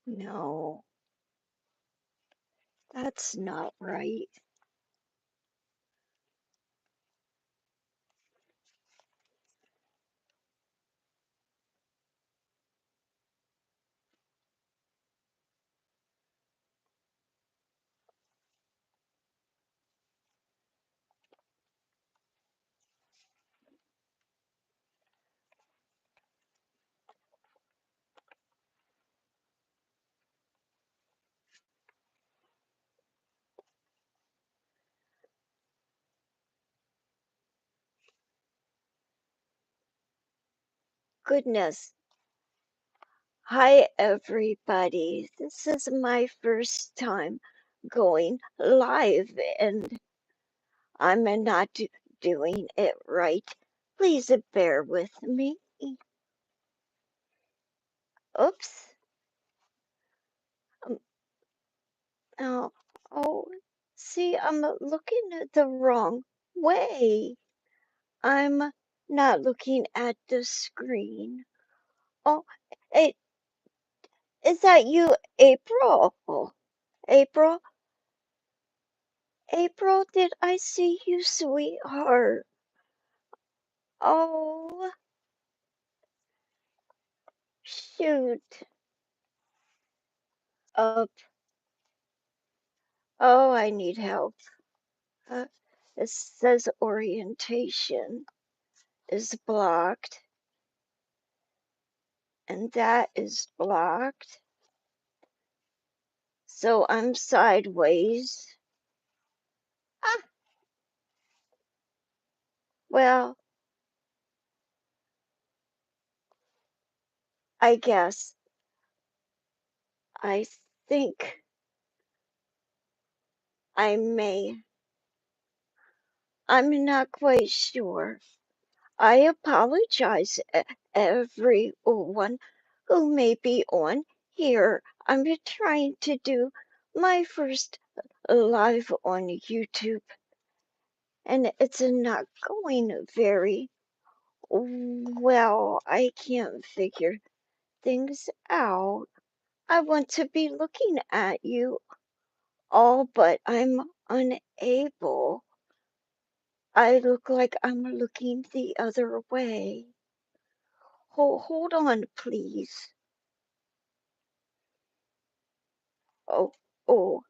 No, that's not right. Goodness. Hi, everybody. This is my first time going live, and I'm not doing it right. Please bear with me. Oops. Um, oh, oh, see, I'm looking at the wrong way. I'm not looking at the screen. Oh, hey, is that you, April? April? April, did I see you, sweetheart? Oh, shoot. Up. Oh, I need help. Uh, it says orientation is blocked, and that is blocked. So I'm sideways. Ah, well, I guess. I think I may. I'm not quite sure. I apologize, everyone who may be on here. I'm trying to do my first live on YouTube, and it's not going very well. I can't figure things out. I want to be looking at you all, but I'm unable. I look like I'm looking the other way. Hold on, please. Oh, oh,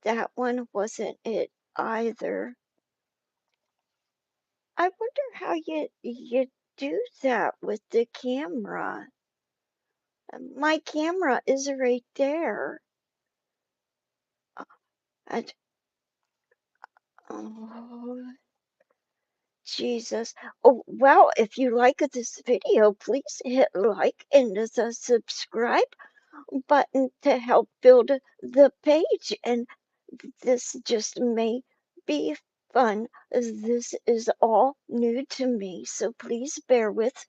that one wasn't it either. I wonder how you do that with the camera. My camera is right there. Uh, And oh, Jesus. Oh, well, if you like this video, please hit like and the subscribe button to help build the page. And this just may be fun. This is all new to me, so please bear with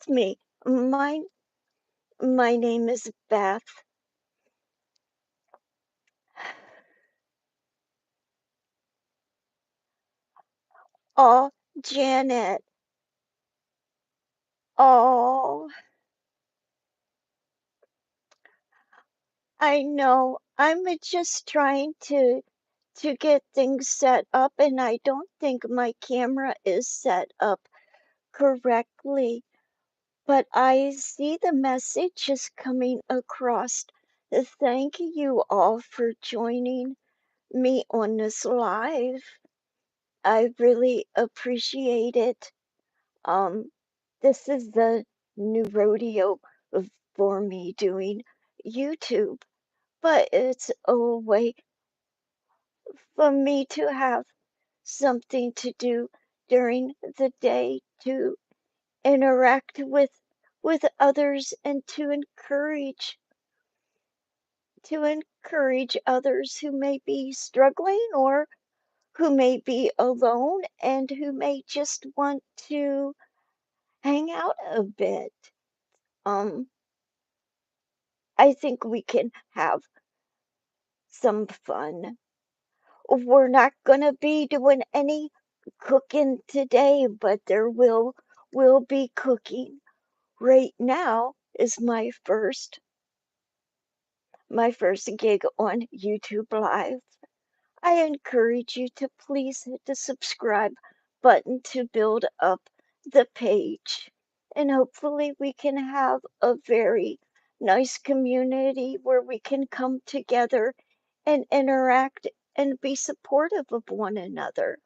me. My name is Beth. Oh, Janet. Oh, I know. I'm just trying to get things set up, and I don't think my camera is set up correctly. But I see the message is coming across. Thank you all for joining me on this live. I really appreciate it. Um, this is the new rodeo for me doing YouTube, but it's a way for me to have something to do during the day to interact with others and to encourage others who may be struggling or who may be alone and who may just want to hang out a bit. Um, I think we can have some fun. We're not gonna be doing any cooking today, but there will be cooking. Right now is my first. my first gig on YouTube Live. I encourage you to please hit the subscribe button to build up the page. And hopefully, we can have a very nice community where we can come together and interact and be supportive of one another.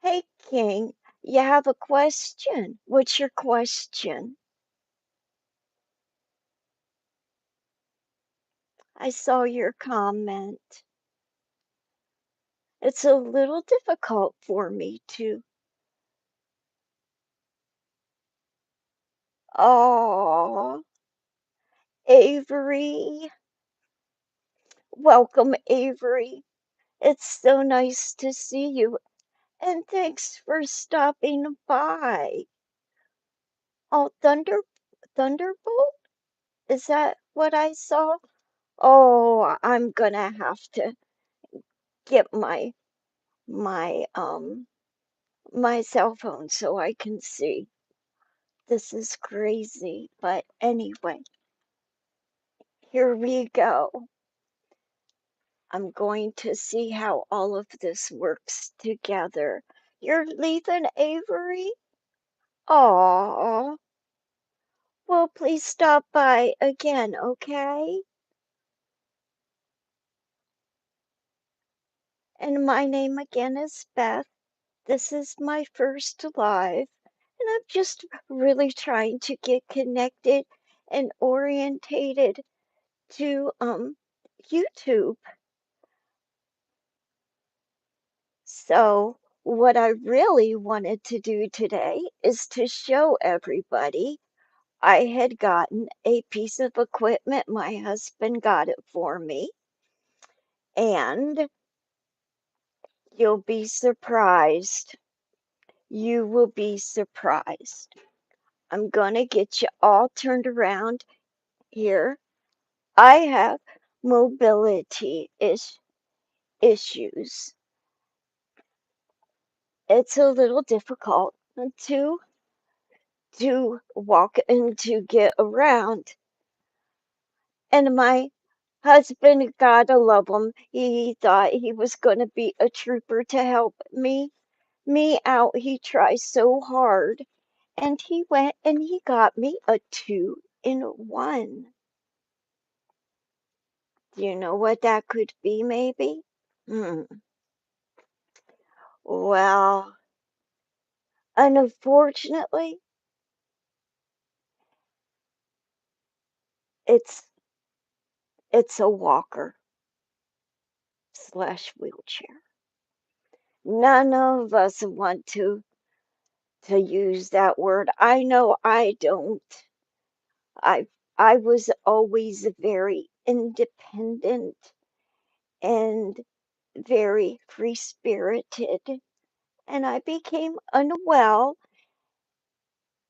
Hey, King, you have a question. What's your question? I saw your comment. It's a little difficult for me to. Oh, Avery. Welcome, Avery. It's so nice to see you. And thanks for stopping by. Oh, Thunderbolt? Is that what I saw? Oh, I'm gonna have to get my my cell phone so I can see. This is crazy. But anyway, here we go. I'm going to see how all of this works together. You're leaving, Avery? Aw. Well, please stop by again, okay? And my name again is Beth. This is my first live, and I'm just really trying to get connected and orientated to YouTube. So, what I really wanted to do today is to show everybody I had gotten a piece of equipment. My husband got it for me, and you'll be surprised. You will be surprised. I'm gonna get you all turned around here. I have mobility issues. It's a little difficult to walk and to get around. And my husband, gotta love him, he thought he was gonna be a trooper to help me out. He tries so hard. And he went and he got me a 2-in-1. Do you know what that could be, maybe? Hmm. Well, unfortunately, it's it's a walker slash wheelchair. None of us want to use that word. I know I don't. I I was always very independent and very free-spirited, and I became unwell,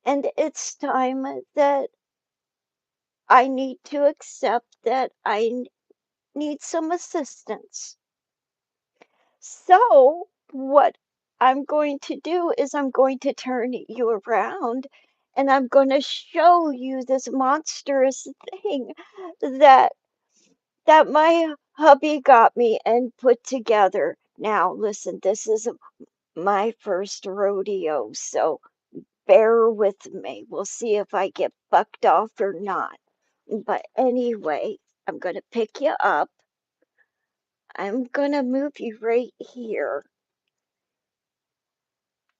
and it's time that I need to accept that I need some assistance. So, what I'm going to do is I'm going to turn you around and I'm going to show you this monstrous thing that my hubby got me and put together. Now, listen, this is my first rodeo, so bear with me. We'll see if I get bucked off or not. But anyway, I'm going to pick you up. I'm going to move you right here.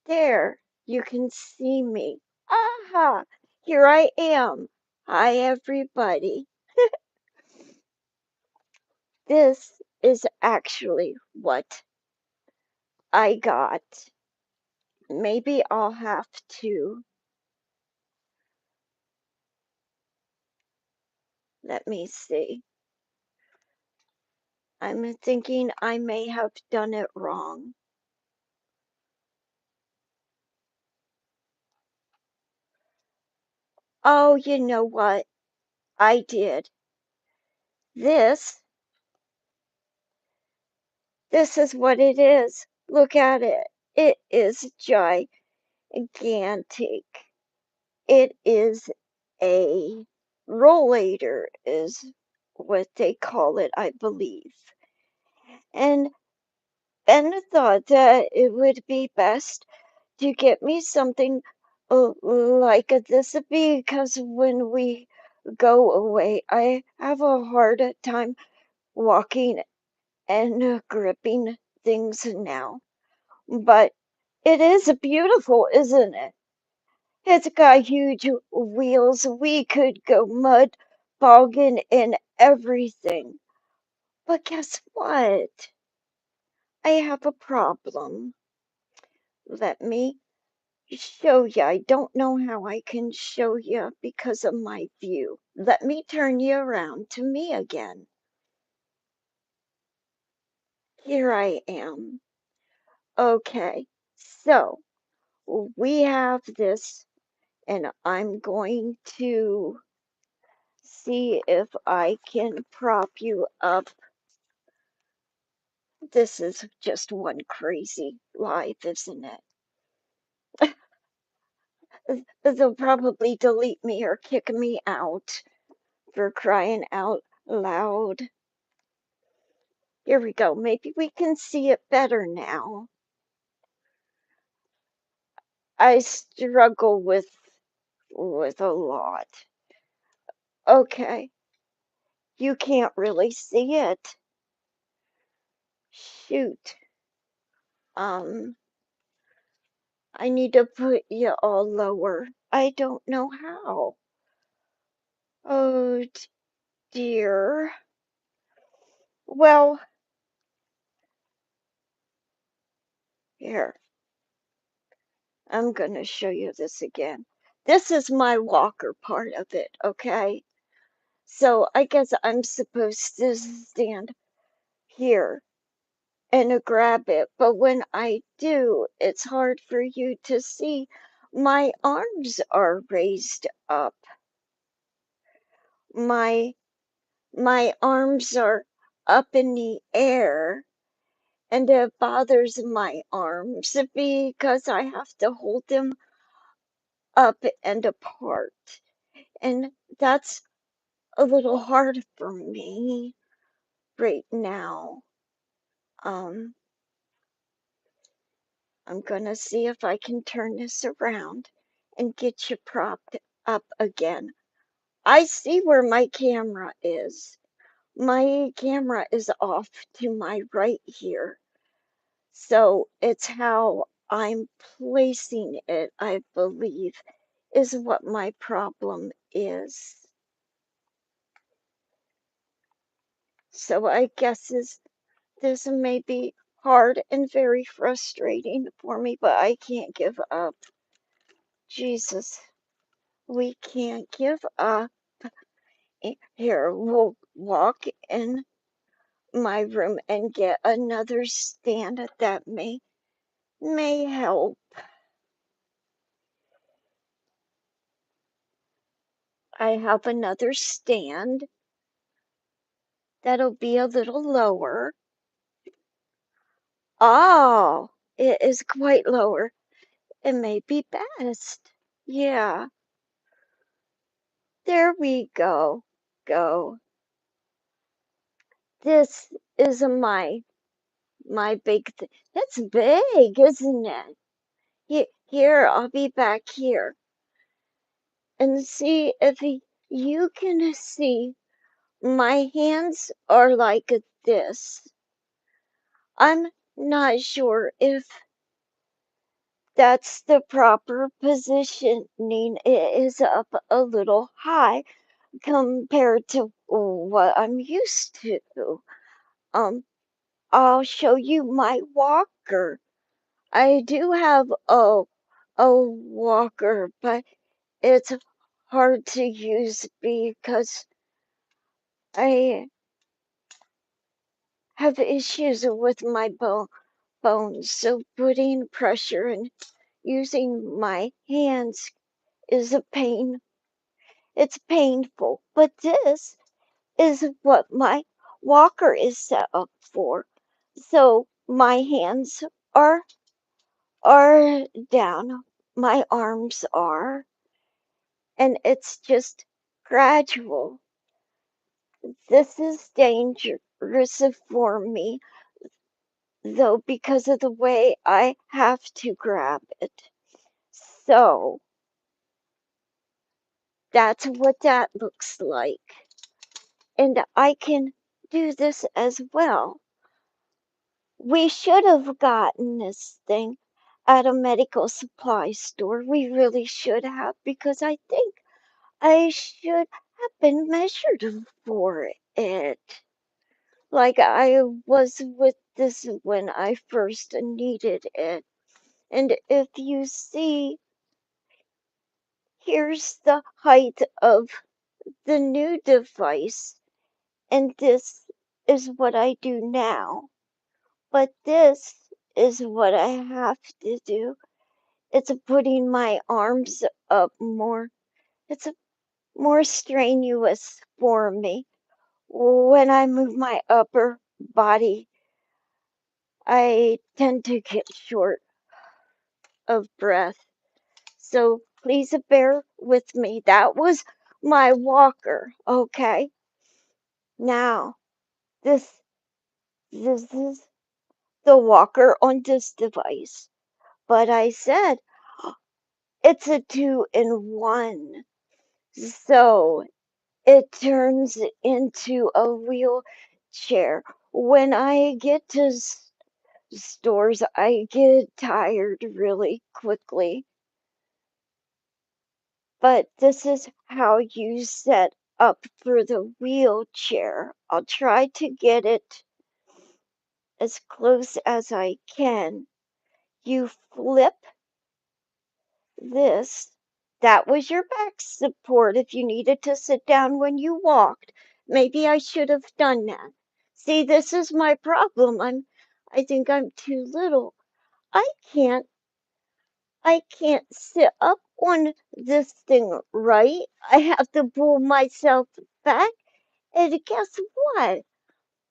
There, you can see me. Aha! Here I am. Hi, everybody. This is actually what I got. Maybe I'll have to. Let me see. I'm thinking I may have done it wrong. Oh, you know what? I did. This, this is what it is. Look at it. It is gigantic. It is a rollator is what they call it, I believe. And Ben thought that it would be best to get me something like this because when we go away, I have a hard time walking and gripping things now. But it is beautiful, isn't it? It's got huge wheels. We could go mud bogging and everything. But guess what? I have a problem. Let me show you. I don't know how I can show you because of my view. Let me turn you around to me again. Here I am. Okay, so we have this, and I'm going to see if I can prop you up. This is just one crazy life, isn't it? They'll probably delete me or kick me out for crying out loud. Here we go. Maybe we can see it better now. I struggle with a lot. Okay, you can't really see it. Shoot. Um, I need to put you all lower. I don't know how. Oh dear. Well, here, I'm gonna show you this again. This is my walker part of it, okay? So I guess I'm supposed to stand here and grab it, but when I do, it's hard for you to see. My arms are raised up. My my arms are up in the air, and it bothers my arms because I have to hold them up and apart. And that's a little hard for me right now. Um, I'm gonna see if I can turn this around and get you propped up again. I see where my camera is. My camera is off to my right here. So it's how I'm placing it, I believe, is what my problem is. So I guess this may be hard and very frustrating for me, but I can't give up. Jesus, we can't give up. Here, we'll walk in my room and get another stand that may help. I have another stand that'll be a little lower. Oh, it is quite lower. It may be best. Yeah, there we go. Go. This is my big thing. That's big, isn't it? Here, I'll be back here and see if you can see my hands are like this. I'm not sure if that's the proper positioning. It is up a little high compared to what I'm used to. Um, I'll show you my walker. I do have a walker, but it's hard to use because I have issues with my bones. So putting pressure and using my hands is a pain. It's painful, but this is what my walker is set up for. So my hands are down, my arms are, and it's just gradual. This is dangerous for me, though, because of the way I have to grab it. So that's what that looks like. And I can do this as well. We should have gotten this thing at a medical supply store. We really should have, because I think I should have been measured for it. Like I was with this when I first needed it. And if you see, here's the height of the new device, and this is what I do now. But this is what I have to do. It's putting my arms up more. It's more strenuous for me. When I move my upper body, I tend to get short of breath. So please bear with me. That was my walker, okay? Now, this this is the walker on this device. But I said it's a 2-in-1. So it turns into a wheelchair. When I get to stores, I get tired really quickly. But this is how you set up for the wheelchair. I'll try to get it as close as I can. You flip this. That was your back support if you needed to sit down when you walked. Maybe I should have done that. See, this is my problem. I think I'm too little. I can't I can't sit up on this thing right. I have to pull myself back. And guess what?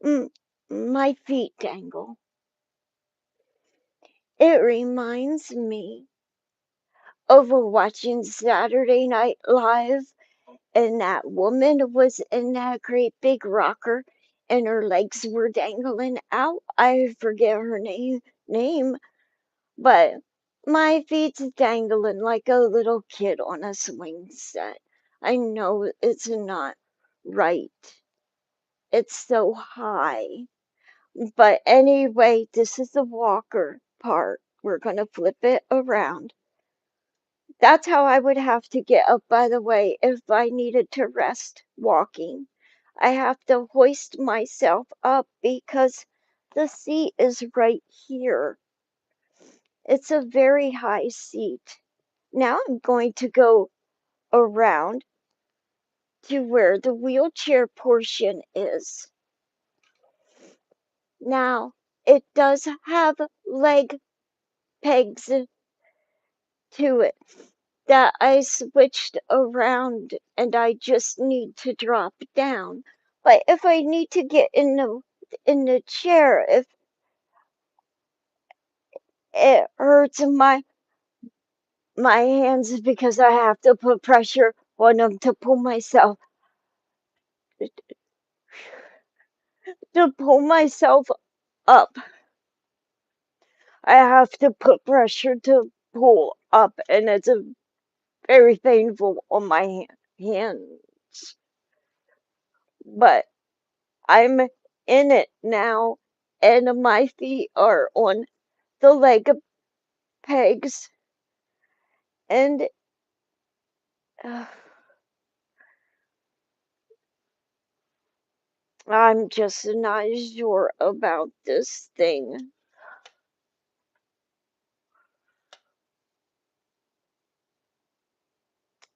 Mm, my feet dangle. It reminds me of watching Saturday Night Live, and that woman was in that great big rocker, and her legs were dangling out. I forget her name, but my feet's dangling like a little kid on a swing set. I know it's not right. It's so high. But anyway, this is the walker part. We're going to flip it around. That's how I would have to get up, by the way, if I needed to rest walking. I have to hoist myself up because the seat is right here. It's a very high seat. Now I'm going to go around to where the wheelchair portion is. Now, it does have leg pegs to it that I switched around, and I just need to drop down. But if I need to get in the chair, if it hurts my hands because I have to put pressure on them to pull myself up. I have to put pressure to pull up, and it's very painful on my hands. But I'm in it now, and my feet are on the leg pegs, and uh, I'm just not sure about this thing.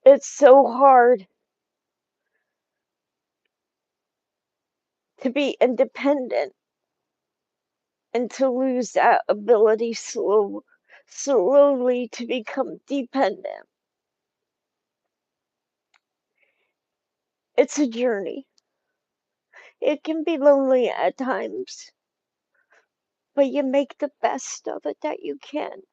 It's so hard to be independent and to lose that ability slowly to become dependent. It's a journey. It can be lonely at times, but you make the best of it that you can.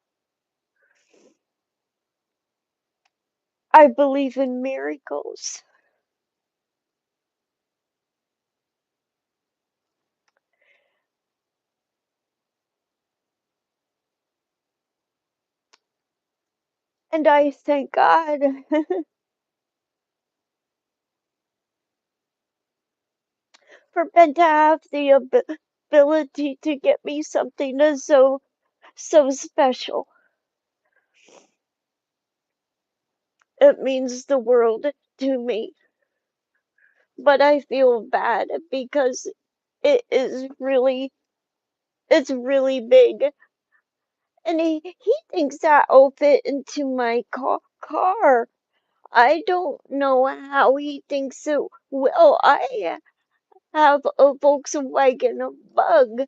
I believe in miracles. And I thank God for Ben to have the ability to get me something that's so special. It means the world to me. But I feel bad because it is it's really big. And he thinks that I'll fit into my car. I don't know how he thinks it will. I have a Volkswagen Bug.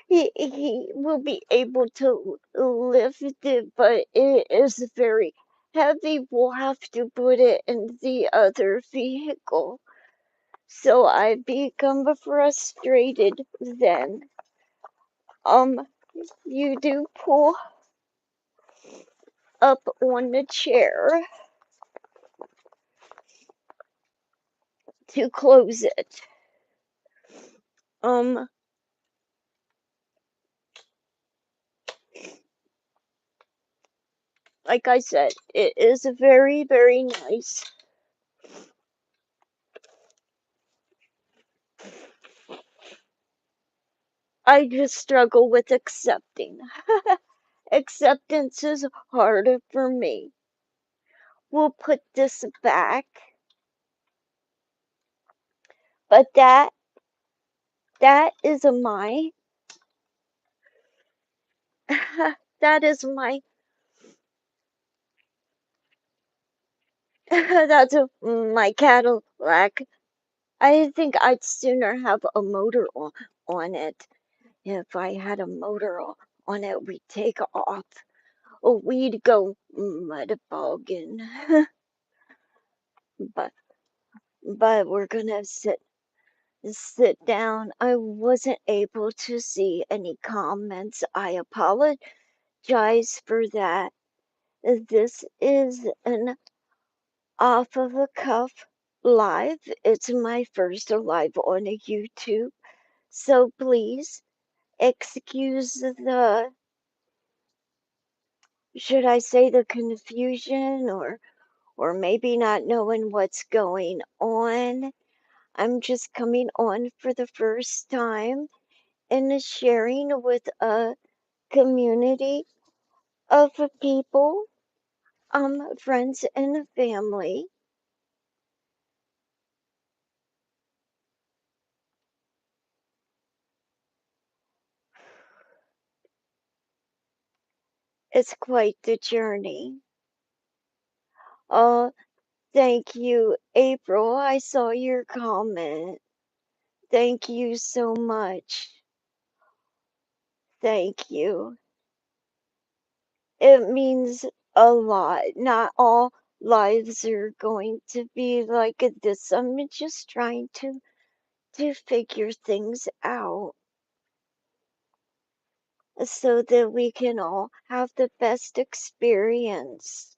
He will be able to lift it, but it is very heavy. We'll have to put it in the other vehicle. So I become frustrated then. Um, you do pull up on the chair to close it. Um, like I said, it is very, very nice. I just struggle with accepting. Acceptance is harder for me. We'll put this back, but that is my that is my that's my Cadillac. I think I'd sooner have a motor on it. If I had a motor on it, we'd take off. Or we'd go mud bogging. but but we're gonna sit down. I wasn't able to see any comments. I apologize for that. This is an off of a cuff live. It's my first live on a YouTube. So please excuse the, should I say, the confusion, or maybe not knowing what's going on. I'm just coming on for the first time and sharing with a community of people, friends and family. It's quite the journey. Oh, thank you, April. I saw your comment. Thank you so much. Thank you. It means a lot. Not all lives are going to be like this. I'm just trying to figure things out so that we can all have the best experience.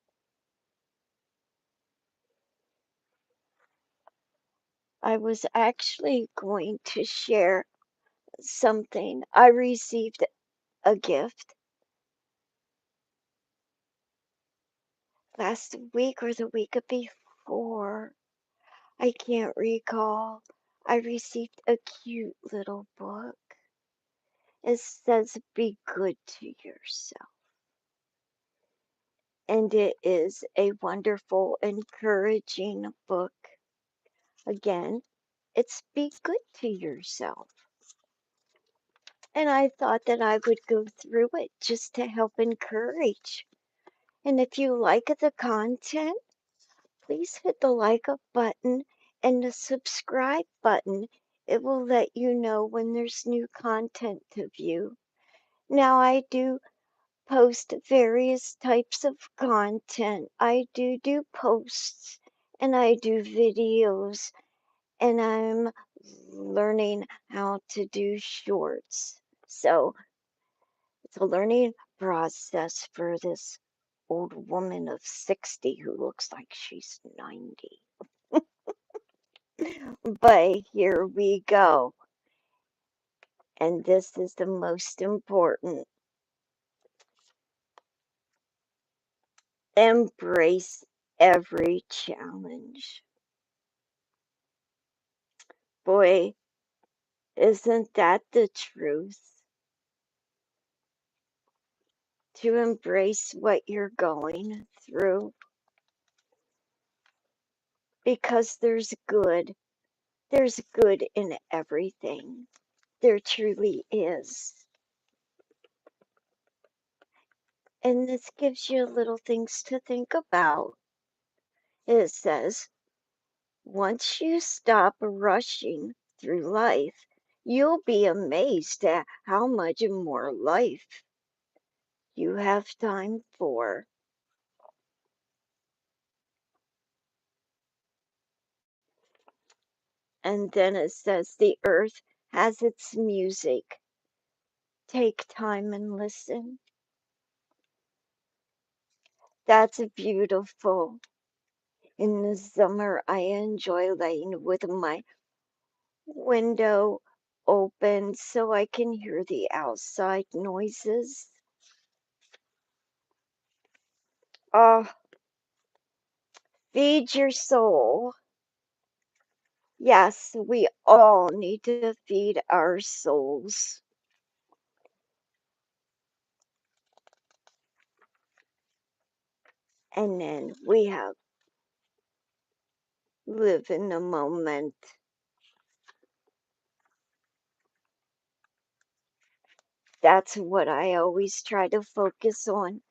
I was actually going to share something. I received a gift last week or the week before. I can't recall. I received a cute little book. It says, "Be good to yourself." And it is a wonderful, encouraging book. Again, it's "Be good to yourself." And I thought that I would go through it just to help encourage. And if you like the content, please hit the like up button and the subscribe button. It will let you know when there's new content to view. Now, I do post various types of content. I do posts and I do videos, and I'm learning how to do shorts. So it's a learning process for this old woman of 60 who looks like she's 90. But here we go. And this is the most important. Embrace every challenge. Boy, isn't that the truth? To embrace what you're going through because there's good in everything. There truly is. And this gives you little things to think about. It says, once you stop rushing through life, you'll be amazed at how much more life you have time for. And then it says, the earth has its music. Take time and listen. That's beautiful. In the summer, I enjoy laying with my window open so I can hear the outside noises. Oh, feed your soul. Yes, we all need to feed our souls. And then we have live in the moment. That's what I always try to focus on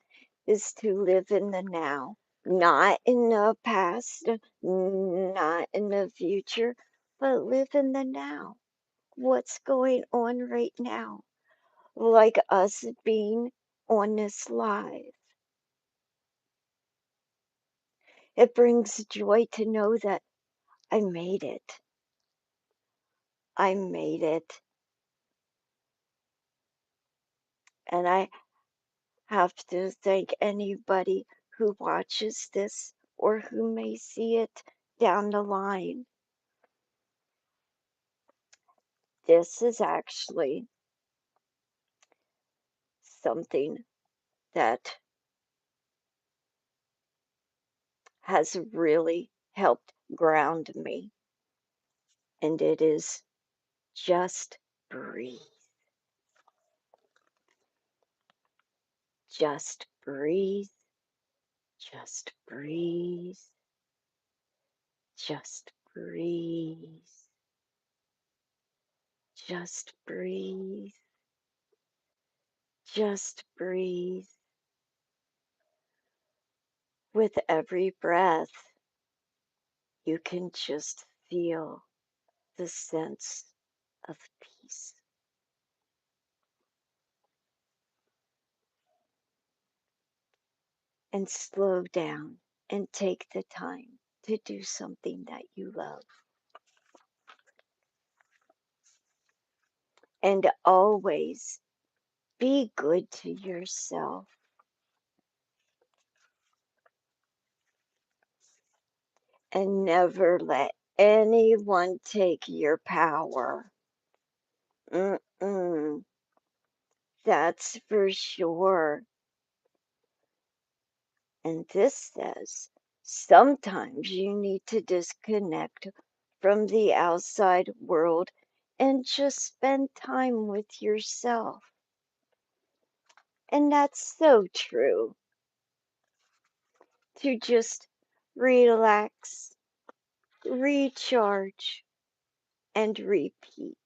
is to live in the now, not in the past, not in the future, but live in the now. What's going on right now? Like us being on this live. It brings joy to know that I made it. I made it. And I have to thank anybody who watches this or who may see it down the line. This is actually something that has really helped ground me, and it is just breathe. Just breathe. Just breathe. Just breathe. Just breathe. Just breathe. With every breath, you can just feel the sense of peace. And slow down and take the time to do something that you love. And always be good to yourself and never let anyone take your power. Mm-mm, that's for sure. And this says sometimes you need to disconnect from the outside world and just spend time with yourself. And that's so true. To just relax, recharge, and repeat.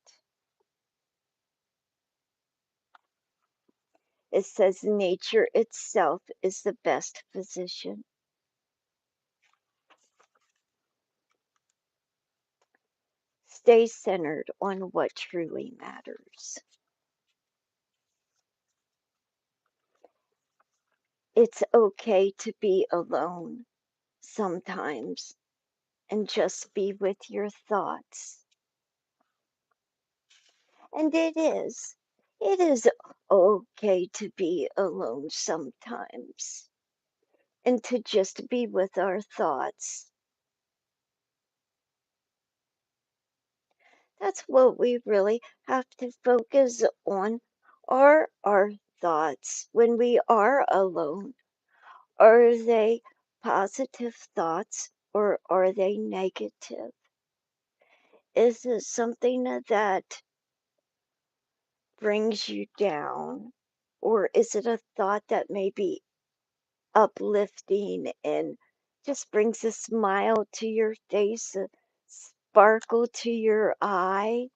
It says nature itself is the best physician. Stay centered on what truly matters. It's okay to be alone sometimes and just be with your thoughts. And it is okay to be alone sometimes and to just be with our thoughts. That's what we really have to focus on are our thoughts when we are alone. Are they positive thoughts or are they negative? Is it something that brings you down? Or is it a thought that may be uplifting and just brings a smile to your face, a sparkle to your eye?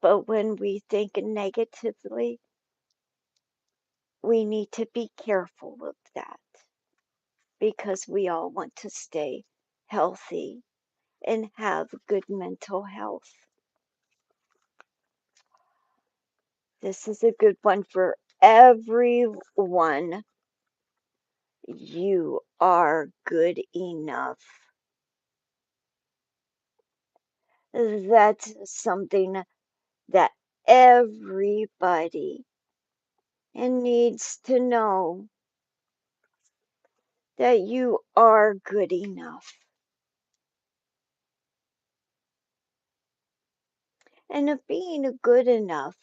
But when we think negatively, we need to be careful of that because we all want to stay healthy and have good mental health. This is a good one for everyone. You are good enough. That's something that everybody needs to know, that you are good enough. And of being good enough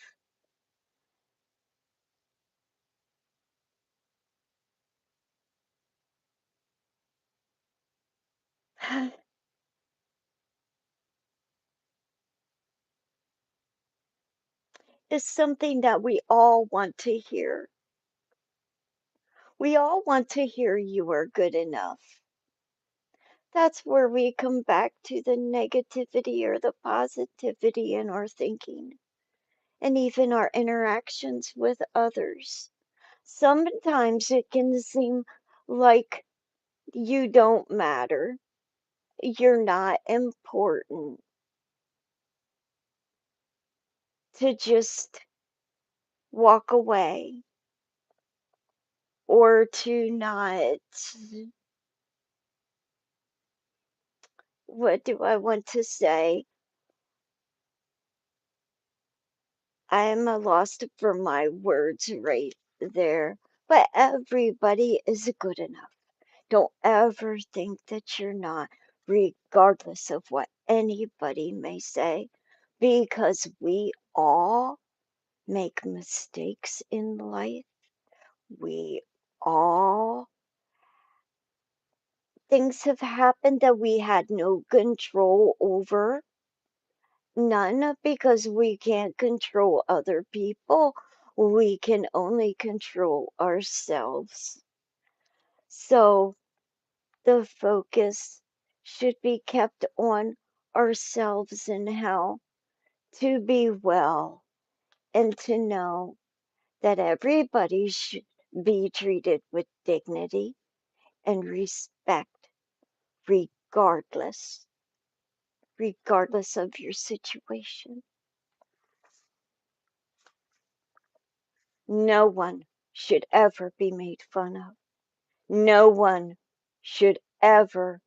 is something that we all want to hear. We all want to hear you are good enough. That's where we come back to the negativity or the positivity in our thinking and even our interactions with others. Sometimes it can seem like you don't matter, you're not important, to just walk away or to not, what do I want to say? I am a lost for my words right there. But everybody is good enough. Don't ever think that you're not, regardless of what anybody may say, because we all make mistakes in life. We all, things have happened that we had no control over. None, because we can't control other people. We can only control ourselves. So the focus should be kept on ourselves and how to be well and to know that everybody should be treated with dignity and respect regardless, regardless of your situation. No one should ever be made fun of. No one should ever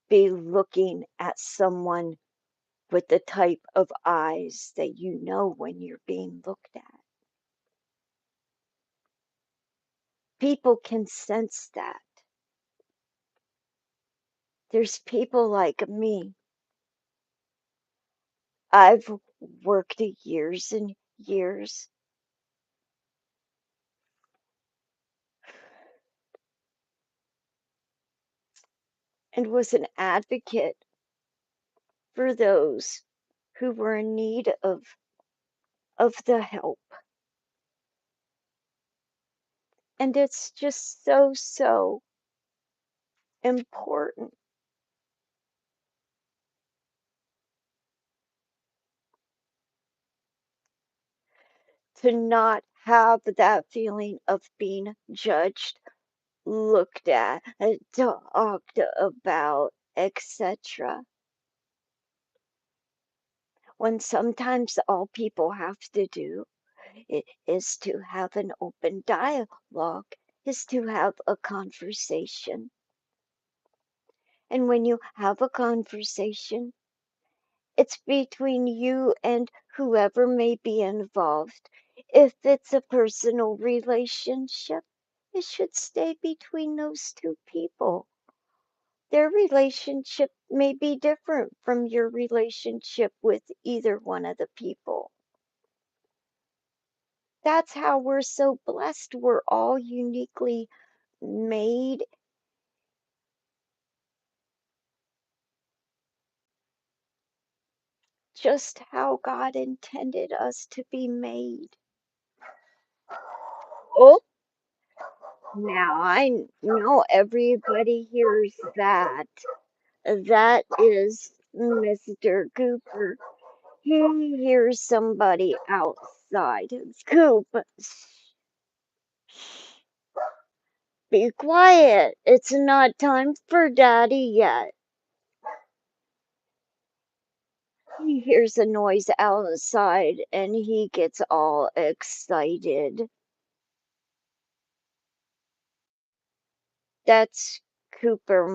be looking at someone with the type of eyes that you know when you're being looked at. People can sense that. There's people like me. I've worked years and years and was an advocate for those who were in need of the help. And it's just so important to not have that feeling of being judged, looked at, talked about, etc. When sometimes all people have to do is to have an open dialogue, is to have a conversation. And when you have a conversation, it's between you and whoever may be involved. If it's a personal relationship, it should stay between those two people. Their relationship may be different from your relationship with either one of the people. That's how we're so blessed. We're all uniquely made just how God intended us to be made. Oh, now I know everybody hears that. That is Mr. Cooper. He hears somebody outside his coop. Be quiet. It's not time for Daddy yet. He hears a noise outside and he gets all excited. That's Cooper,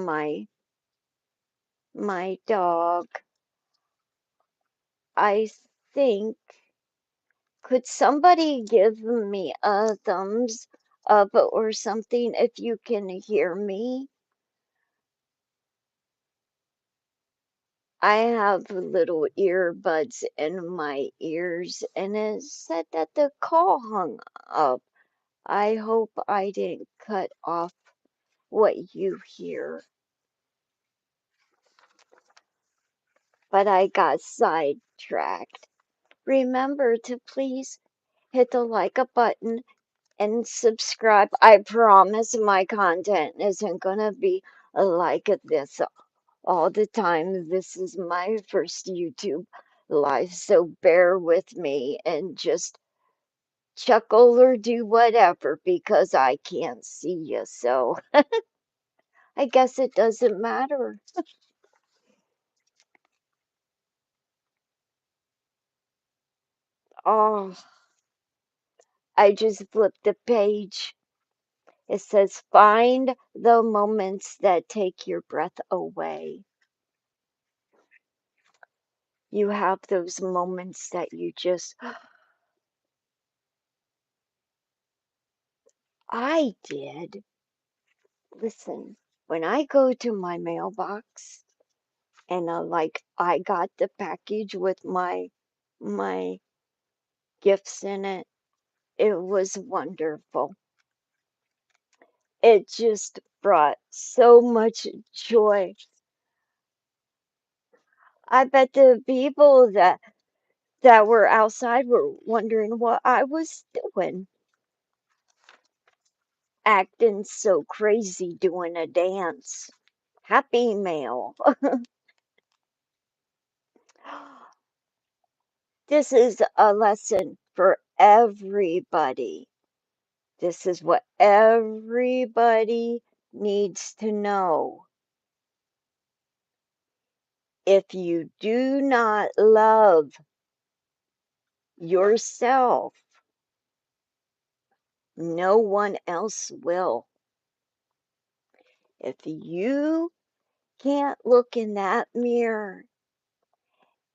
my dog. I think could somebody give me a thumbs up or something if you can hear me? I have little earbuds in my ears and it said that the call hung up. I hope I didn't cut off what you hear, but I got sidetracked. Remember to please hit the like a button and subscribe. I promise my content isn't gonna be like this all the time. This is my first YouTube live, so bear with me and just chuckle or do whatever because I can't see you. So I guess it doesn't matter. Oh, I just flipped the page. It says, find the moments that take your breath away. You have those moments that you just, I did. Listen, when I go to my mailbox and like I got the package with my gifts in it, it was wonderful. It just brought so much joy. I bet the people that were outside were wondering what I was doing, acting so crazy doing a dance. Happy mail. This is a lesson for everybody. This is what everybody needs to know. If you do not love yourself, no one else will. If you can't look in that mirror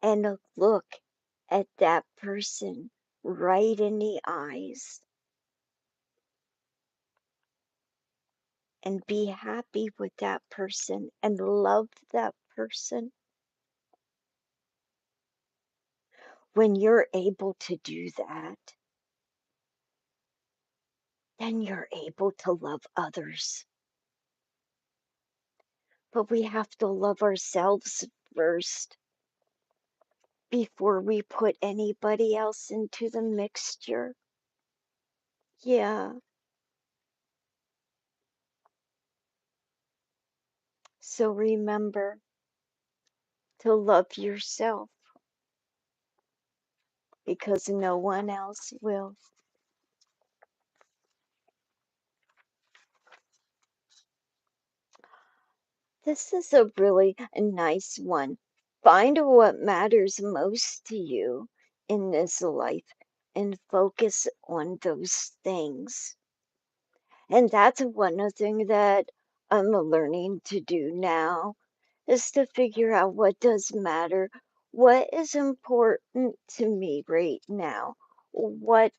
and look at that person right in the eyes and be happy with that person and love that person, when you're able to do that, then you're able to love others. But we have to love ourselves first before we put anybody else into the mixture. Yeah. So remember to love yourself because no one else will. This is a really nice one. Find what matters most to you in this life and focus on those things. And that's one thing that I'm learning to do now is to figure out what does matter, what is important to me right now, what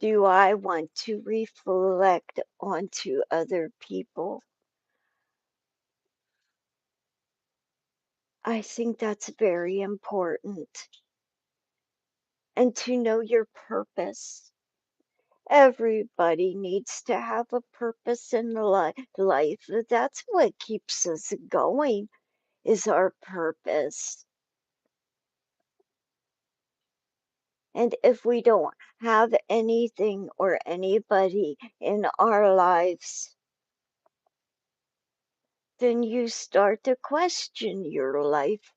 do I want to reflect onto other people. I think that's very important. And to know your purpose. Everybody needs to have a purpose in life. That's what keeps us going, is our purpose. And if we don't have anything or anybody in our lives, then you start to question your life.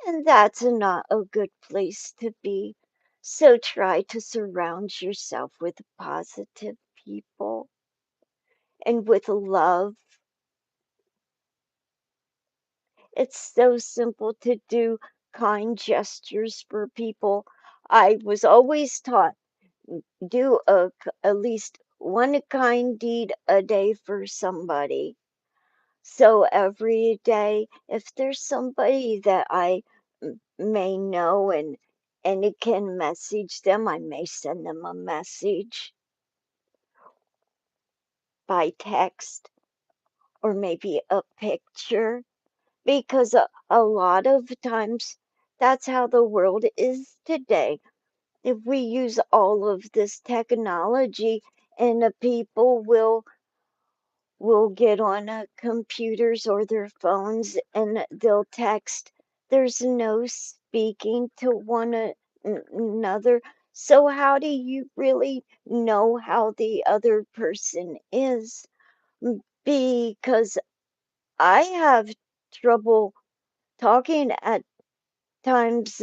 And that's not a good place to be. So try to surround yourself with positive people and with love. It's so simple to do kind gestures for people. I was always taught do at least one kind deed a day for somebody. So every day, if there's somebody that I may know and it can message them, I may send them a message by text or maybe a picture because a lot of times that's how the world is today. If we use all of this technology and the people will get on computers or their phones and they'll text. There's no speaking to another. So, how do you really know how the other person is? Because I have trouble talking at times,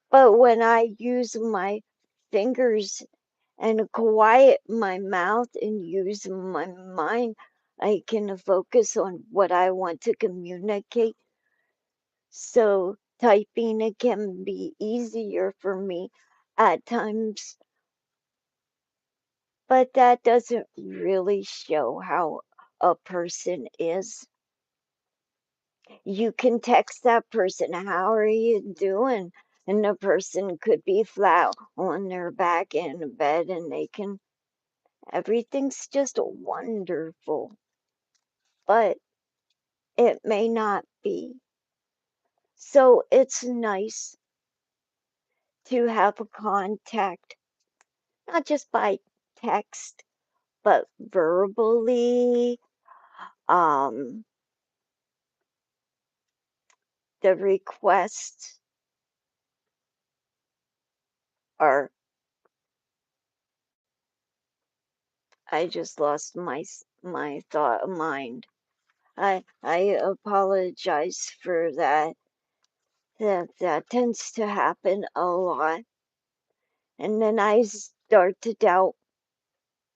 but when I use my fingers and quiet my mouth and use my mind, I can focus on what I want to communicate. So typing it can be easier for me at times, but that doesn't really show how a person is. You can text that person, "How are you doing?" And the person could be flat on their back in bed and they can everything's just wonderful, but it may not be. So it's nice to have a contact, not just by text, but verbally. Um, the requests are, I just lost my thought mind. I apologize for that. That tends to happen a lot. And then I start to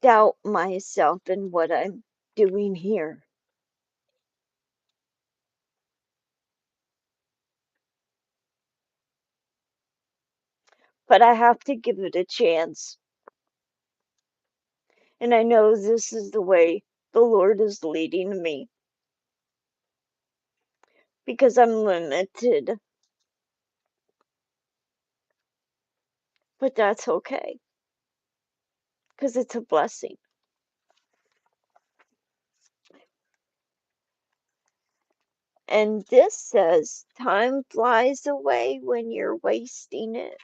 doubt myself and what I'm doing here. But I have to give it a chance. And I know this is the way the Lord is leading me because I'm limited, but that's okay because it's a blessing. And this says time flies away when you're wasting it.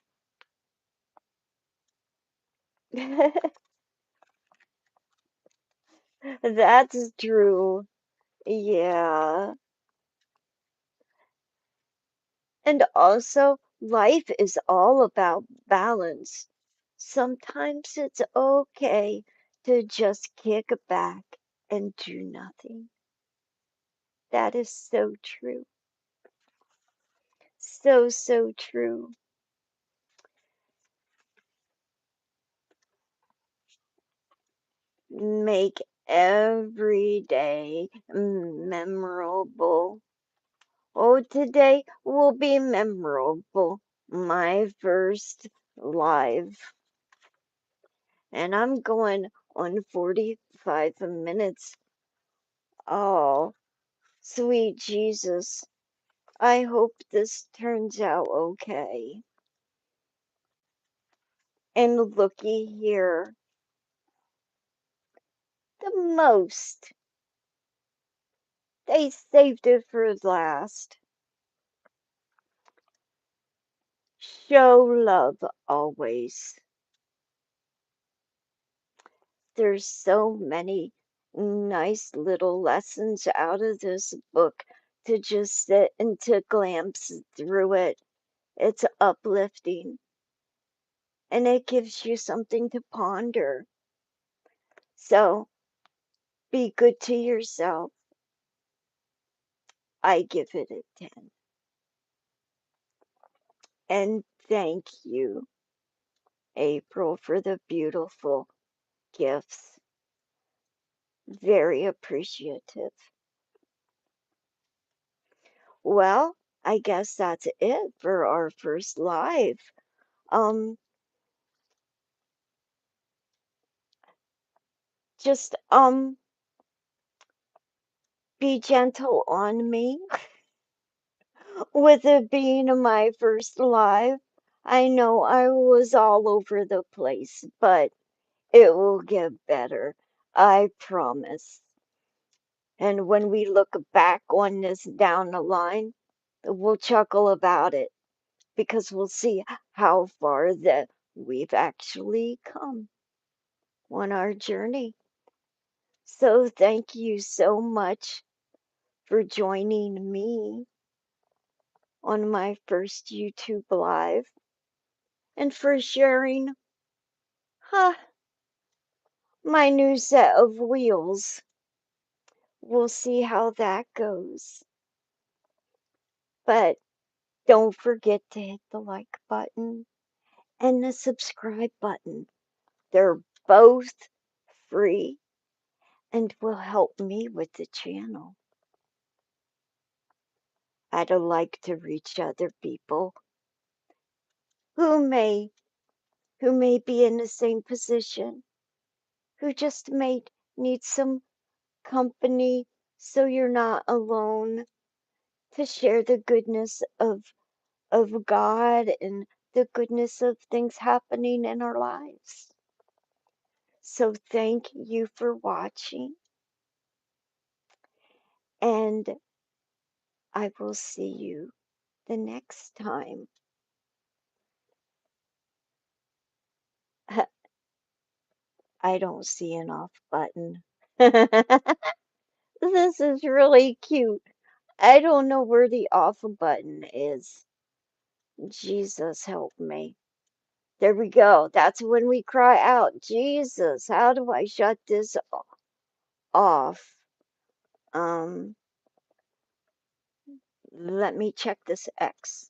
That's true. Yeah. And also, life is all about balance. Sometimes it's okay to just kick back and do nothing. That is so true. So, so true. Make every day memorable. Oh, today will be memorable. My first live. And I'm going on 45 minutes. Oh, sweet Jesus. I hope this turns out okay. And looky here. The most They saved it for last. Show love always. There's so many nice little lessons out of this book to just sit and to glance through it. It's uplifting and it gives you something to ponder. So be good to yourself. I give it a 10. And thank you, April, for the beautiful gifts. Very appreciative. Well, I guess that's it for our first live. Um, just be gentle on me with it being my first live. I know I was all over the place, but it will get better. I promise. And when we look back on this down the line, we'll chuckle about it because we'll see how far that we've actually come on our journey. So thank you so much for joining me on my first YouTube live and for sharing huh, my new set of wheels. We'll see how that goes. But don't forget to hit the like button and the subscribe button. They're both free and will help me with the channel. I'd like to reach other people who may who may be in the same position, who just may need some company so you're not alone, to share the goodness of God and the goodness of things happening in our lives. So thank you for watching, and I will see you the next time. I don't see an off button. This is really cute. I don't know where the off button is. Jesus help me. There we go. That's when we cry out, Jesus, how do I shut this off? Um, Let me check this X.